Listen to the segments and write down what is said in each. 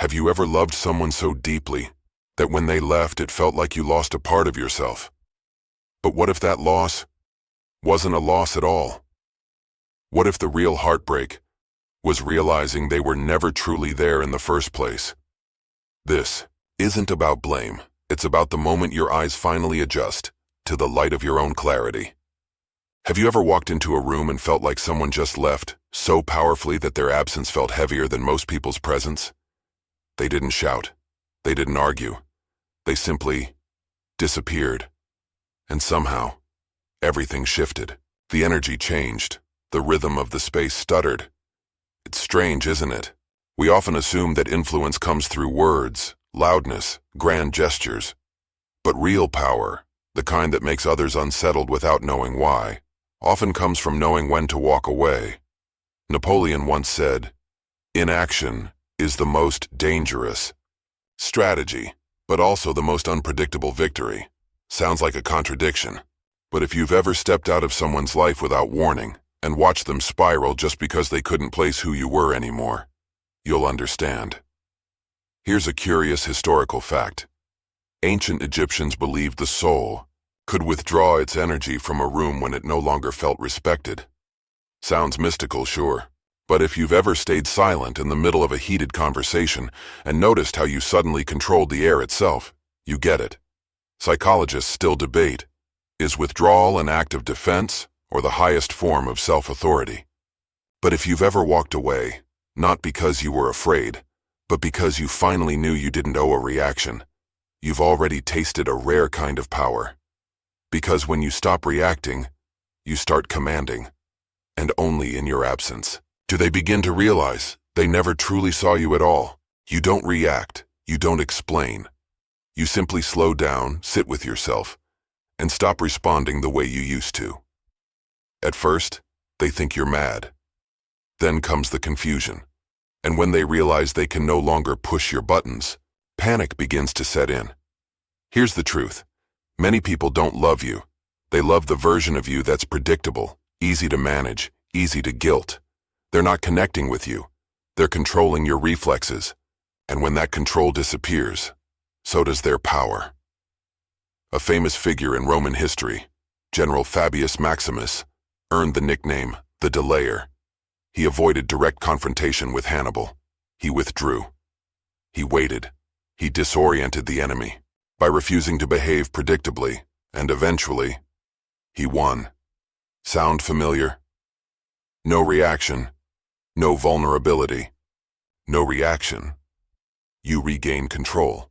Have you ever loved someone so deeply that when they left it felt like you lost a part of yourself? But what if that loss wasn't a loss at all? What if the real heartbreak was realizing they were never truly there in the first place? This isn't about blame. It's about the moment your eyes finally adjust to the light of your own clarity. Have you ever walked into a room and felt like someone just left so powerfully that their absence felt heavier than most people's presence? They didn't shout. They didn't argue. They simply disappeared. And somehow, everything shifted. The energy changed. The rhythm of the space stuttered. It's strange, isn't it? We often assume that influence comes through words, loudness, grand gestures. But real power, the kind that makes others unsettled without knowing why, often comes from knowing when to walk away. Napoleon once said, "Inaction is the most dangerous strategy, but also the most unpredictable victory." Sounds like a contradiction, but if you've ever stepped out of someone's life without warning and watched them spiral just because they couldn't place who you were anymore, you'll understand. Here's a curious historical fact. Ancient Egyptians believed the soul could withdraw its energy from a room when it no longer felt respected. Sounds mystical, sure, but if you've ever stayed silent in the middle of a heated conversation and noticed how you suddenly controlled the air itself, you get it. Psychologists still debate, is withdrawal an act of defense or the highest form of self-authority? But if you've ever walked away, not because you were afraid, but because you finally knew you didn't owe a reaction, you've already tasted a rare kind of power. Because when you stop reacting, you start commanding, and only in your absence do they begin to realize they never truly saw you at all. You don't react, you don't explain. You simply slow down, sit with yourself, and stop responding the way you used to. At first, they think you're mad. Then comes the confusion. And when they realize they can no longer push your buttons, panic begins to set in. Here's the truth. Many people don't love you. They love the version of you that's predictable, easy to manage, easy to guilt. They're not connecting with you. They're controlling your reflexes. And when that control disappears, so does their power. A famous figure in Roman history, General Fabius Maximus, earned the nickname the Delayer. He avoided direct confrontation with Hannibal. He withdrew. He waited. He disoriented the enemy by refusing to behave predictably, and eventually, he won. Sound familiar? No reaction, no vulnerability, no reaction. You regain control.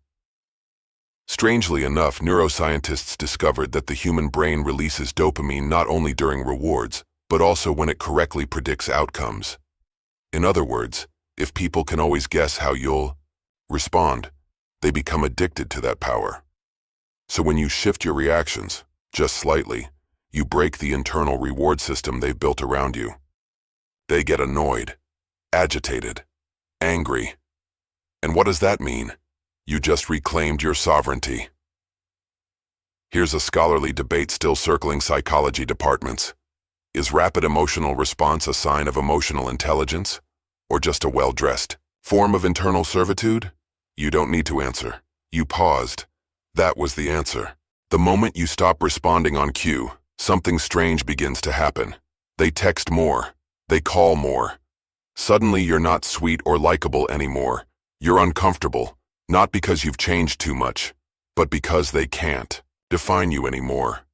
Strangely enough, neuroscientists discovered that the human brain releases dopamine not only during rewards, but also when it correctly predicts outcomes. In other words, if people can always guess how you'll respond, they become addicted to that power. So when you shift your reactions, just slightly, you break the internal reward system they've built around you. They get annoyed, agitated, angry. And what does that mean? You just reclaimed your sovereignty. Here's a scholarly debate still circling psychology departments. Is rapid emotional response a sign of emotional intelligence, or just a well-dressed form of internal servitude? You don't need to answer. You paused. That was the answer. The moment you stop responding on cue, something strange begins to happen. They text more. They call more. Suddenly you're not sweet or likable anymore. You're uncomfortable, not because you've changed too much, but because they can't define you anymore.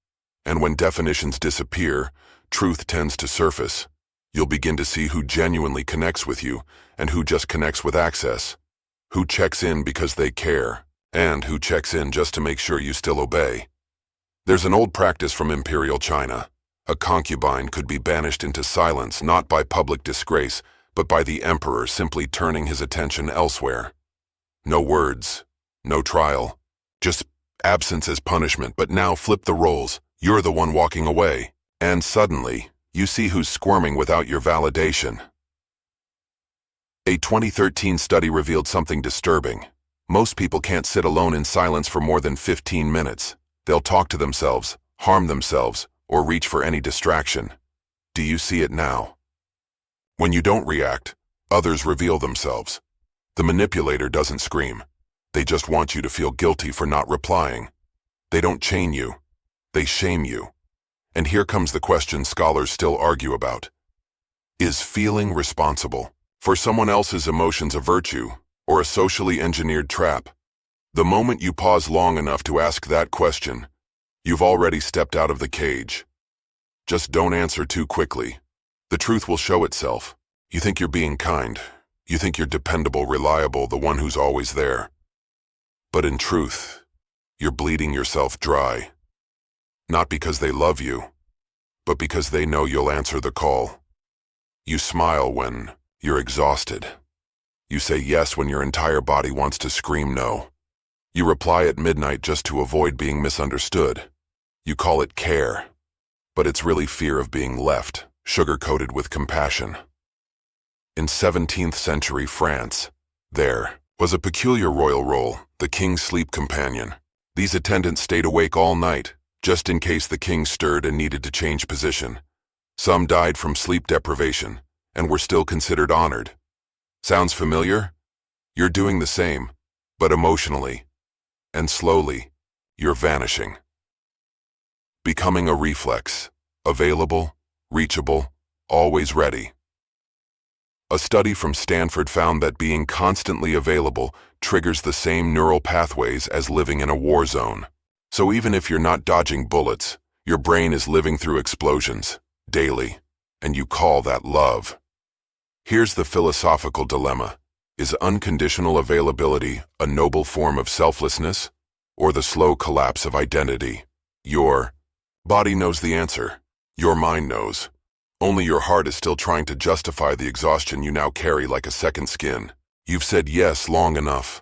And when definitions disappear, truth tends to surface. You'll begin to see who genuinely connects with you and who just connects with access, who checks in because they care, and who checks in just to make sure you still obey. There's an old practice from Imperial China. A concubine could be banished into silence not by public disgrace, but by the emperor simply turning his attention elsewhere. No words, no trial, just absence as punishment. But now flip the roles. You're the one walking away. And suddenly, you see who's squirming without your validation. A 2013 study revealed something disturbing. Most people can't sit alone in silence for more than 15 minutes. They'll talk to themselves, harm themselves, or reach for any distraction. Do you see it now? When you don't react, others reveal themselves. The manipulator doesn't scream. They just want you to feel guilty for not replying. They don't chain you. They shame you. And here comes the question scholars still argue about. Is feeling responsible for someone else's emotions a virtue or a socially engineered trap? The moment you pause long enough to ask that question, you've already stepped out of the cage. Just don't answer too quickly. The truth will show itself. You think you're being kind. You think you're dependable, reliable, the one who's always there. But in truth, you're bleeding yourself dry. Not because they love you, but because they know you'll answer the call. You smile when you're exhausted. You say yes when your entire body wants to scream no. You reply at midnight just to avoid being misunderstood. You call it care, but it's really fear of being left, sugar-coated with compassion. In 17th century France, there was a peculiar royal role, the king's sleep companion. These attendants stayed awake all night, just in case the king stirred and needed to change position. Some died from sleep deprivation, and were still considered honored. Sounds familiar? You're doing the same, but emotionally. And slowly, you're vanishing. Becoming a reflex, available, reachable, always ready. A study from Stanford found that being constantly available triggers the same neural pathways as living in a war zone. So even if you're not dodging bullets, your brain is living through explosions, daily, and you call that love. Here's the philosophical dilemma. Is unconditional availability a noble form of selflessness, or the slow collapse of identity? Your body knows the answer. Your mind knows. Only your heart is still trying to justify the exhaustion you now carry like a second skin. You've said yes long enough.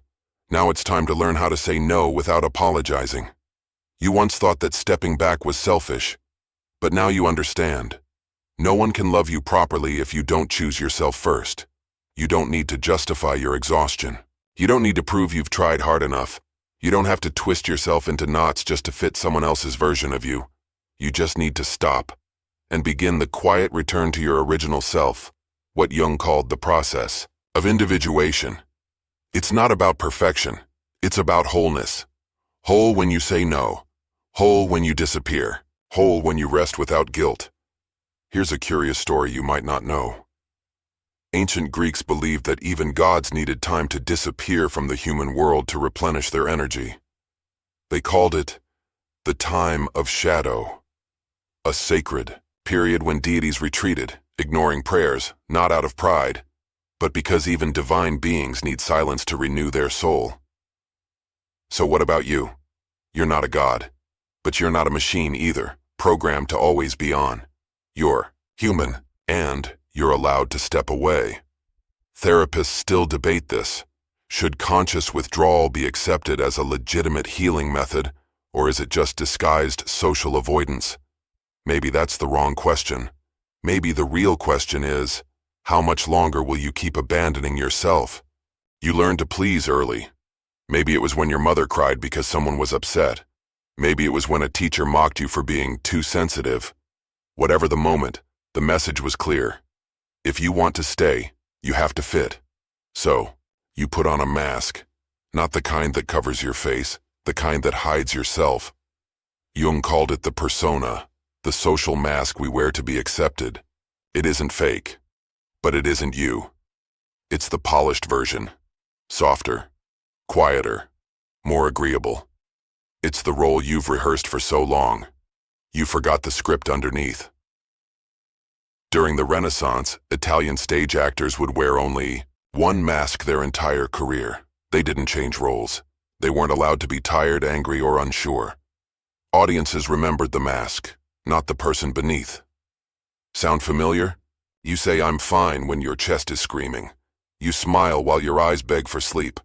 Now it's time to learn how to say no without apologizing. You once thought that stepping back was selfish, but now you understand. No one can love you properly if you don't choose yourself first. You don't need to justify your exhaustion. You don't need to prove you've tried hard enough. You don't have to twist yourself into knots just to fit someone else's version of you. You just need to stop and begin the quiet return to your original self, what Jung called the process of individuation. It's not about perfection. It's about wholeness. Whole when you say no. Whole when you disappear. Whole when you rest without guilt. Here's a curious story you might not know. Ancient Greeks believed that even gods needed time to disappear from the human world to replenish their energy. They called it the time of shadow, a sacred period when deities retreated, ignoring prayers, not out of pride, but because even divine beings need silence to renew their soul. So what about you? You're not a god, but you're not a machine either, programmed to always be on. You're human, and you're allowed to step away. Therapists still debate this. Should conscious withdrawal be accepted as a legitimate healing method, or is it just disguised social avoidance? Maybe that's the wrong question. Maybe the real question is, how much longer will you keep abandoning yourself? You learned to please early. Maybe it was when your mother cried because someone was upset. Maybe it was when a teacher mocked you for being too sensitive. Whatever the moment, the message was clear. If you want to stay, you have to fit. So, you put on a mask, not the kind that covers your face, the kind that hides yourself. Jung called it the persona, the social mask we wear to be accepted. It isn't fake, but it isn't you. It's the polished version, softer, quieter, more agreeable. It's the role you've rehearsed for so long. You forgot the script underneath. During the Renaissance, Italian stage actors would wear only one mask their entire career. They didn't change roles. They weren't allowed to be tired, angry, or unsure. Audiences remembered the mask, not the person beneath. Sound familiar? You say I'm fine when your chest is screaming. You smile while your eyes beg for sleep.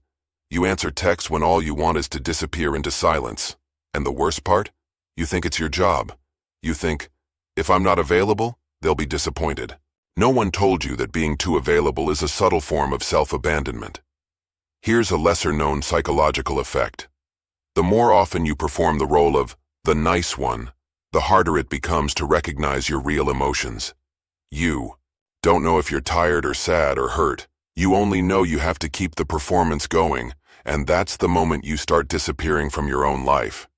You answer texts when all you want is to disappear into silence. And the worst part? You think it's your job. You think, if I'm not available, they'll be disappointed. No one told you that being too available is a subtle form of self-abandonment. Here's a lesser-known psychological effect. The more often you perform the role of the nice one, the harder it becomes to recognize your real emotions. You don't know if you're tired or sad or hurt. You only know you have to keep the performance going, and that's the moment you start disappearing from your own life.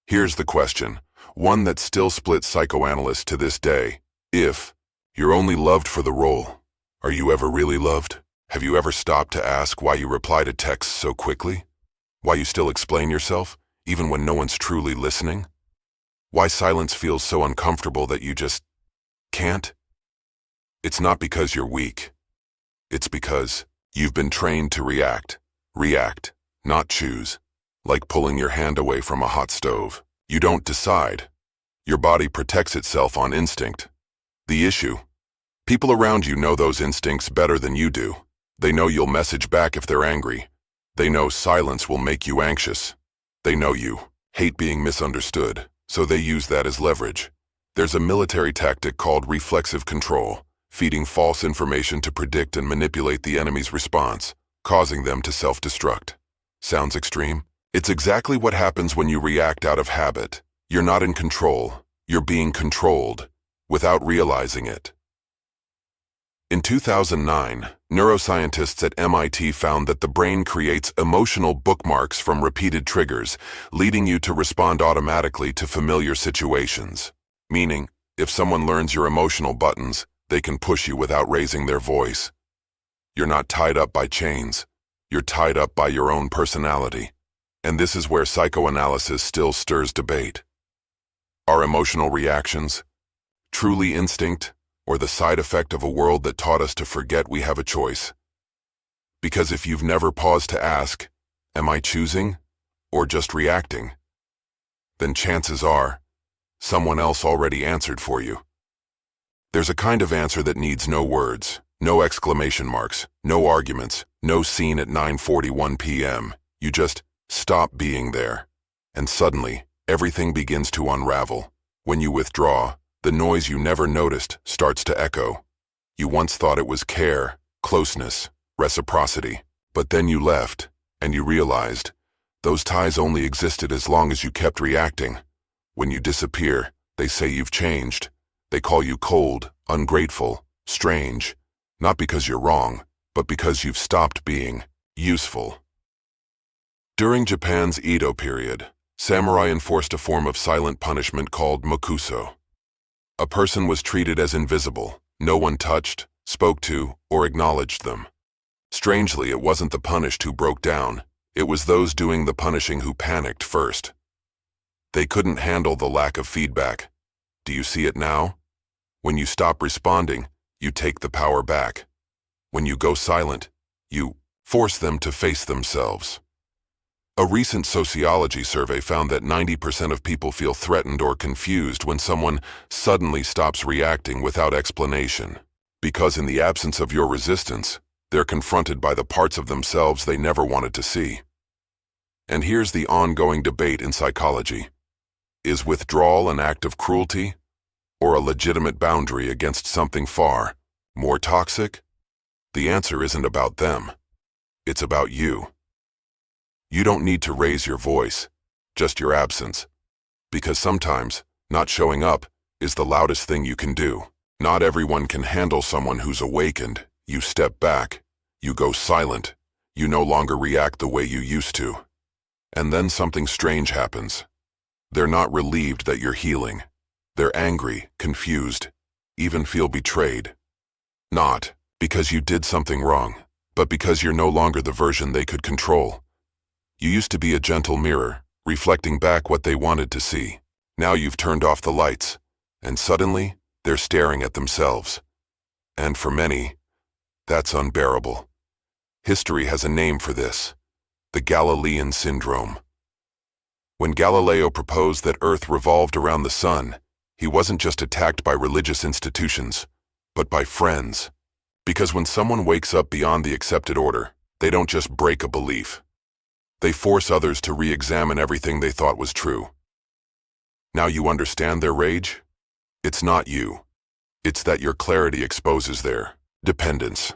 Here's the question, one that still splits psychoanalysts to this day. If you're only loved for the role, are you ever really loved? Have you ever stopped to ask why you reply to texts so quickly? Why you still explain yourself, even when no one's truly listening? Why silence feels so uncomfortable that you just can't? It's not because you're weak. It's because you've been trained to react, not choose. Like pulling your hand away from a hot stove. You don't decide. Your body protects itself on instinct. The issue? People around you know those instincts better than you do. They know you'll message back if they're angry. They know silence will make you anxious. They know you hate being misunderstood, so they use that as leverage. There's a military tactic called reflexive control, feeding false information to predict and manipulate the enemy's response, causing them to self-destruct. Sounds extreme? It's exactly what happens when you react out of habit. You're not in control. You're being controlled, without realizing it. In 2009, neuroscientists at MIT found that the brain creates emotional bookmarks from repeated triggers, leading you to respond automatically to familiar situations. Meaning, if someone learns your emotional buttons, they can push you without raising their voice. You're not tied up by chains. You're tied up by your own personality. And this is where psychoanalysis still stirs debate. Are emotional reactions truly instinct, or the side effect of a world that taught us to forget we have a choice? Because if you've never paused to ask, am I choosing, or just reacting? Then chances are, someone else already answered for you. There's a kind of answer that needs no words, no exclamation marks, no arguments, no scene at 9:41 p.m. You just stop being there. And suddenly, everything begins to unravel. When you withdraw, the noise you never noticed starts to echo. You once thought it was care, closeness, reciprocity. But then you left, and you realized those ties only existed as long as you kept reacting. When you disappear, they say you've changed. They call you cold, ungrateful, strange. Not because you're wrong, but because you've stopped being useful. During Japan's Edo period, samurai enforced a form of silent punishment called mokuso. A person was treated as invisible. No one touched, spoke to, or acknowledged them. Strangely, it wasn't the punished who broke down. It was those doing the punishing who panicked first. They couldn't handle the lack of feedback. Do you see it now? When you stop responding, you take the power back. When you go silent, you force them to face themselves. A recent sociology survey found that 90% of people feel threatened or confused when someone suddenly stops reacting without explanation. Because in the absence of your resistance, they're confronted by the parts of themselves they never wanted to see. And here's the ongoing debate in psychology. Is withdrawal an act of cruelty, or a legitimate boundary against something far more toxic? The answer isn't about them. It's about you. You don't need to raise your voice, just your absence. Because sometimes, not showing up is the loudest thing you can do. Not everyone can handle someone who's awakened. You step back. You go silent. You no longer react the way you used to. And then something strange happens. They're not relieved that you're healing. They're angry, confused, even feel betrayed. Not because you did something wrong, but because you're no longer the version they could control. You used to be a gentle mirror, reflecting back what they wanted to see. Now you've turned off the lights, and suddenly, they're staring at themselves. And for many, that's unbearable. History has a name for this: the Galilean syndrome. When Galileo proposed that Earth revolved around the sun, he wasn't just attacked by religious institutions, but by friends. Because when someone wakes up beyond the accepted order, they don't just break a belief. They force others to re-examine everything they thought was true. Now you understand their rage? It's not you. It's that your clarity exposes their dependence.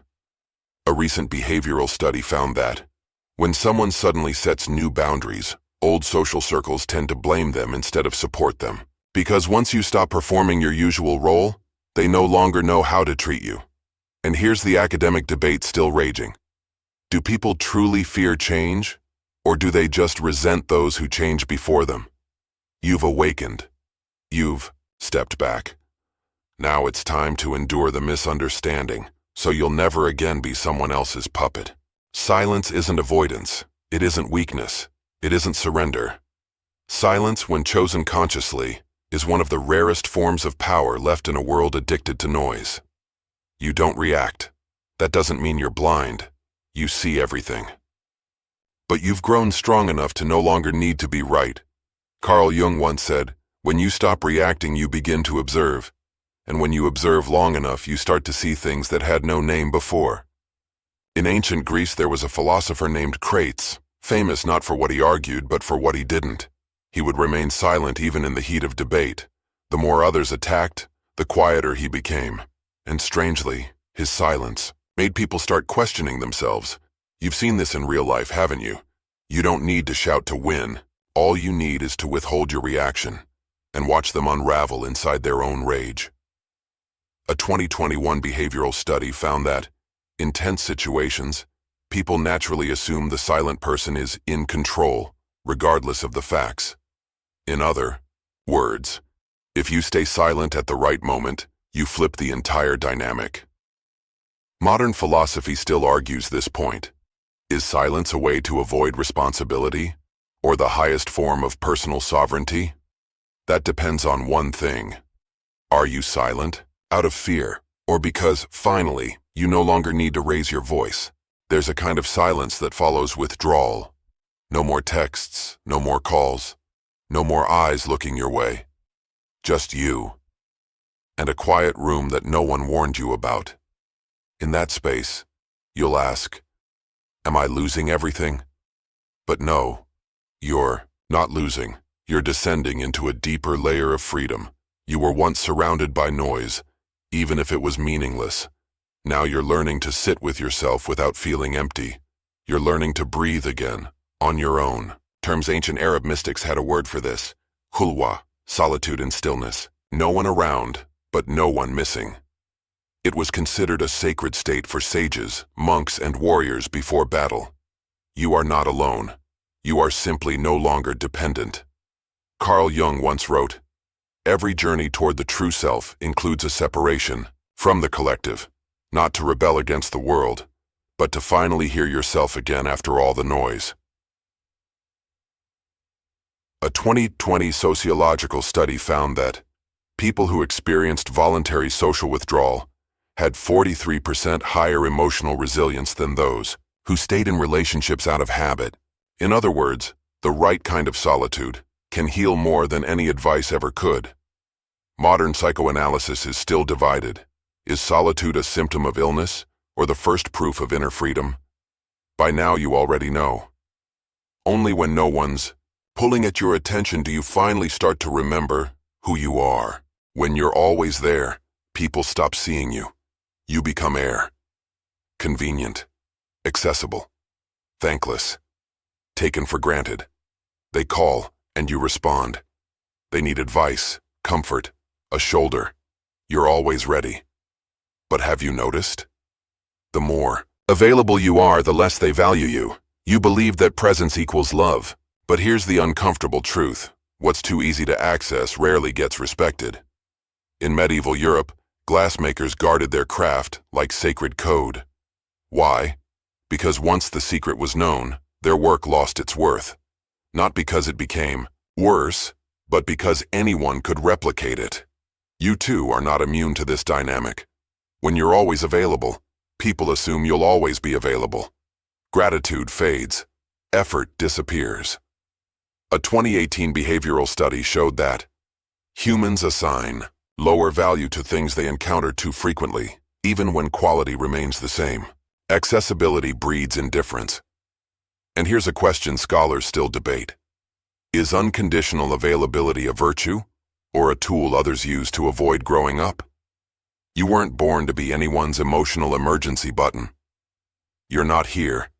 A recent behavioral study found that when someone suddenly sets new boundaries, old social circles tend to blame them instead of support them. Because once you stop performing your usual role, they no longer know how to treat you. And here's the academic debate still raging. Do people truly fear change, or do they just resent those who change before them? You've awakened. You've stepped back. Now it's time to endure the misunderstanding, so you'll never again be someone else's puppet. Silence isn't avoidance. It isn't weakness. It isn't surrender. Silence, when chosen consciously, is one of the rarest forms of power left in a world addicted to noise. You don't react. That doesn't mean you're blind. You see everything. But you've grown strong enough to no longer need to be right. Carl Jung once said, "When you stop reacting, you begin to observe. And when you observe long enough, you start to see things that had no name before." In ancient Greece, there was a philosopher named Crates, famous not for what he argued, but for what he didn't. He would remain silent even in the heat of debate. The more others attacked, the quieter he became. And strangely, his silence made people start questioning themselves. You've seen this in real life, haven't you? You don't need to shout to win. All you need is to withhold your reaction and watch them unravel inside their own rage. A 2021 behavioral study found that, in tense situations, people naturally assume the silent person is in control, regardless of the facts. In other words, if you stay silent at the right moment, you flip the entire dynamic. Modern philosophy still argues this point. Is silence a way to avoid responsibility, or the highest form of personal sovereignty? That depends on one thing. Are you silent out of fear, or because, finally, you no longer need to raise your voice? There's a kind of silence that follows withdrawal. No more texts, no more calls, no more eyes looking your way. Just you. And a quiet room that no one warned you about. In that space, you'll ask, am I losing everything? But no, you're not losing. You're descending into a deeper layer of freedom. You were once surrounded by noise, even if it was meaningless. Now you're learning to sit with yourself without feeling empty. You're learning to breathe again, on your own. Terms ancient Arab mystics had a word for this. Khulwa, solitude and stillness. No one around, but no one missing. It was considered a sacred state for sages, monks, and warriors before battle. You are not alone. You are simply no longer dependent. Carl Jung once wrote, "Every journey toward the true self includes a separation from the collective, not to rebel against the world, but to finally hear yourself again after all the noise." A 2020 sociological study found that people who experienced voluntary social withdrawal had 43% higher emotional resilience than those who stayed in relationships out of habit. In other words, the right kind of solitude can heal more than any advice ever could. Modern psychoanalysis is still divided. Is solitude a symptom of illness or the first proof of inner freedom? By now you already know. Only when no one's pulling at your attention do you finally start to remember who you are. When you're always there, people stop seeing you. You become air. Convenient. Accessible. Thankless. Taken for granted. They call, and you respond. They need advice, comfort, a shoulder. You're always ready. But have you noticed? The more available you are, the less they value you. You believe that presence equals love. But here's the uncomfortable truth. What's too easy to access rarely gets respected. In medieval Europe, glassmakers guarded their craft like sacred code. Why? Because once the secret was known, their work lost its worth. Not because it became worse, but because anyone could replicate it. You too are not immune to this dynamic. When you're always available, people assume you'll always be available. Gratitude fades. Effort disappears. A 2018 behavioral study showed that humans assign lower value to things they encounter too frequently, even when quality remains the same. Accessibility breeds indifference. And here's a question scholars still debate. Is unconditional availability a virtue, or a tool others use to avoid growing up? You weren't born to be anyone's emotional emergency button. You're not here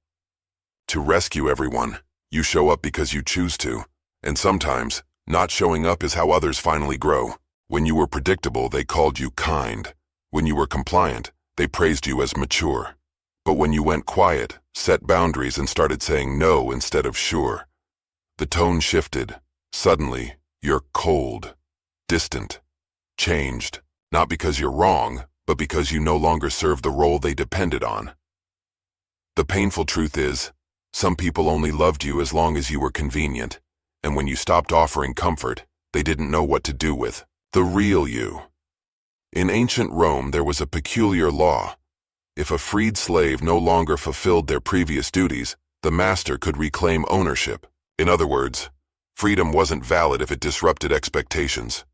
to rescue everyone. You show up because you choose to, and sometimes, not showing up is how others finally grow. When you were predictable, they called you kind. When you were compliant, They praised you as mature. But when you went quiet, set boundaries, and started saying no instead of sure, the tone shifted. Suddenly, you're cold, distant, changed, not because you're wrong, but because you no longer serve the role they depended on. The painful truth is, some people only loved you as long as you were convenient, and when you stopped offering comfort, they didn't know what to do with the real you. In ancient Rome, there was a peculiar law. If a freed slave no longer fulfilled their previous duties, the master could reclaim ownership. In other words, freedom wasn't valid if it disrupted expectations.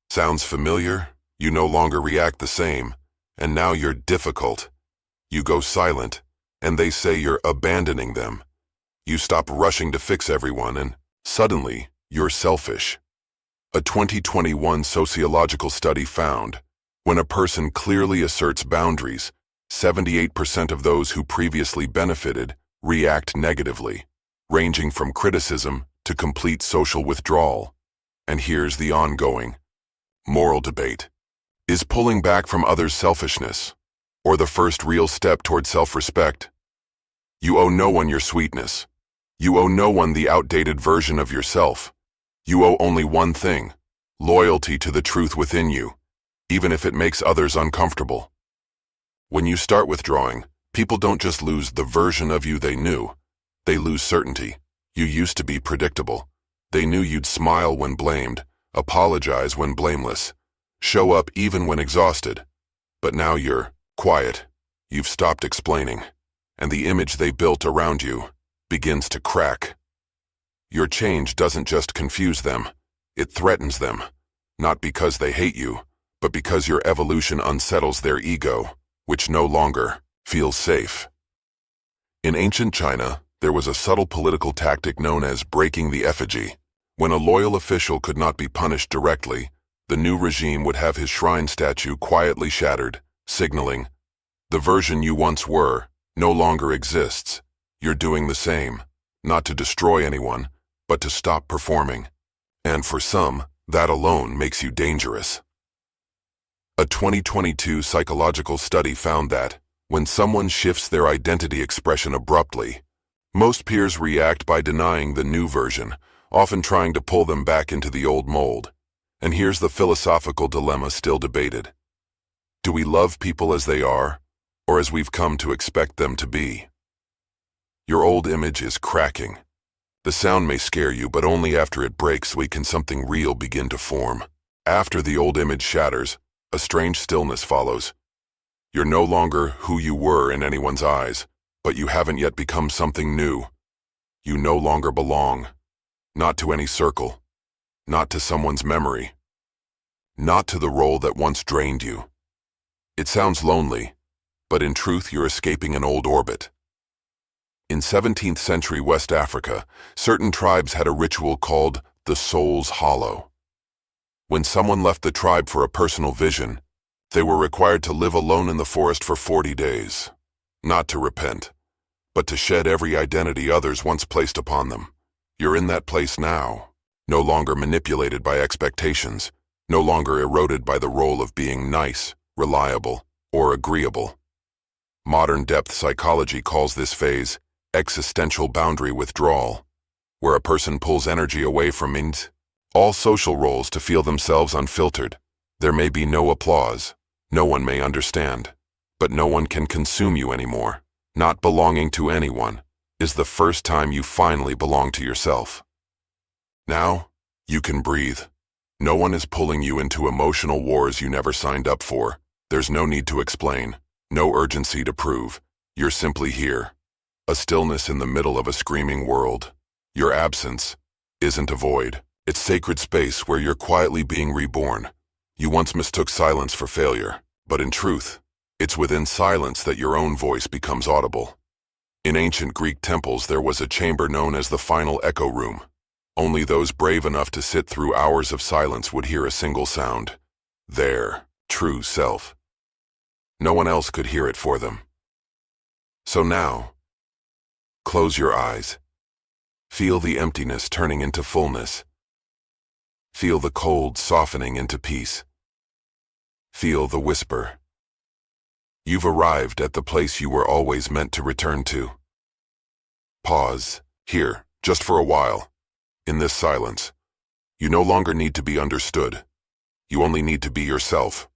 Sounds familiar? You no longer react the same, and now you're difficult. You go silent, and they say you're abandoning them. You stop rushing to fix everyone, and suddenly, you're selfish. A 2021 sociological study found, when a person clearly asserts boundaries, 78% of those who previously benefited react negatively, ranging from criticism to complete social withdrawal. And here's the ongoing moral debate. Is pulling back from others selfishness, or the first real step toward self-respect? You owe no one your sweetness. You owe no one the outdated version of yourself. You owe only one thing: loyalty to the truth within you, even if it makes others uncomfortable. When you start withdrawing, people don't just lose the version of you they knew, they lose certainty. You used to be predictable. They knew you'd smile when blamed, apologize when blameless, show up even when exhausted. But now you're quiet. You've stopped explaining, and the image they built around you begins to crack. Your change doesn't just confuse them, it threatens them, not because they hate you, but because your evolution unsettles their ego, which no longer feels safe. In ancient China, there was a subtle political tactic known as breaking the effigy. When a loyal official could not be punished directly, the new regime would have his shrine statue quietly shattered, signaling, the version you once were no longer exists. You're doing the same, not to destroy anyone, but to stop performing. And for some, that alone makes you dangerous. A 2022 psychological study found that, when someone shifts their identity expression abruptly, most peers react by denying the new version, often trying to pull them back into the old mold. And here's the philosophical dilemma still debated. Do we love people as they are, or as we've come to expect them to be? Your old image is cracking. The sound may scare you, but only after it breaks can something real begin to form. After the old image shatters, a strange stillness follows. You're no longer who you were in anyone's eyes, but you haven't yet become something new. You no longer belong. Not to any circle. Not to someone's memory. Not to the role that once drained you. It sounds lonely, but in truth you're escaping an old orbit. In 17th century West Africa, certain tribes had a ritual called the soul's hollow. When someone left the tribe for a personal vision, they were required to live alone in the forest for 40 days. Not to repent, but to shed every identity others once placed upon them. You're in that place now, no longer manipulated by expectations, no longer eroded by the role of being nice, reliable, or agreeable. Modern depth psychology calls this phase existential boundary withdrawal, where a person pulls energy away from all social roles to feel themselves unfiltered. There may be no applause, no one may understand, but no one can consume you anymore. Not belonging to anyone is the first time you finally belong to yourself. Now, you can breathe. No one is pulling you into emotional wars you never signed up for. There's no need to explain, no urgency to prove. You're simply here. A stillness in the middle of a screaming world. Your absence isn't a void. It's sacred space where you're quietly being reborn. You once mistook silence for failure, but in truth, it's within silence that your own voice becomes audible. In ancient Greek temples, there was a chamber known as the final echo room. Only those brave enough to sit through hours of silence would hear a single sound. Their true self. No one else could hear it for them. So now, close your eyes. Feel the emptiness turning into fullness. Feel the cold softening into peace. Feel the whisper. You've arrived at the place you were always meant to return to. Pause, here, just for a while. In this silence, you no longer need to be understood. You only need to be yourself.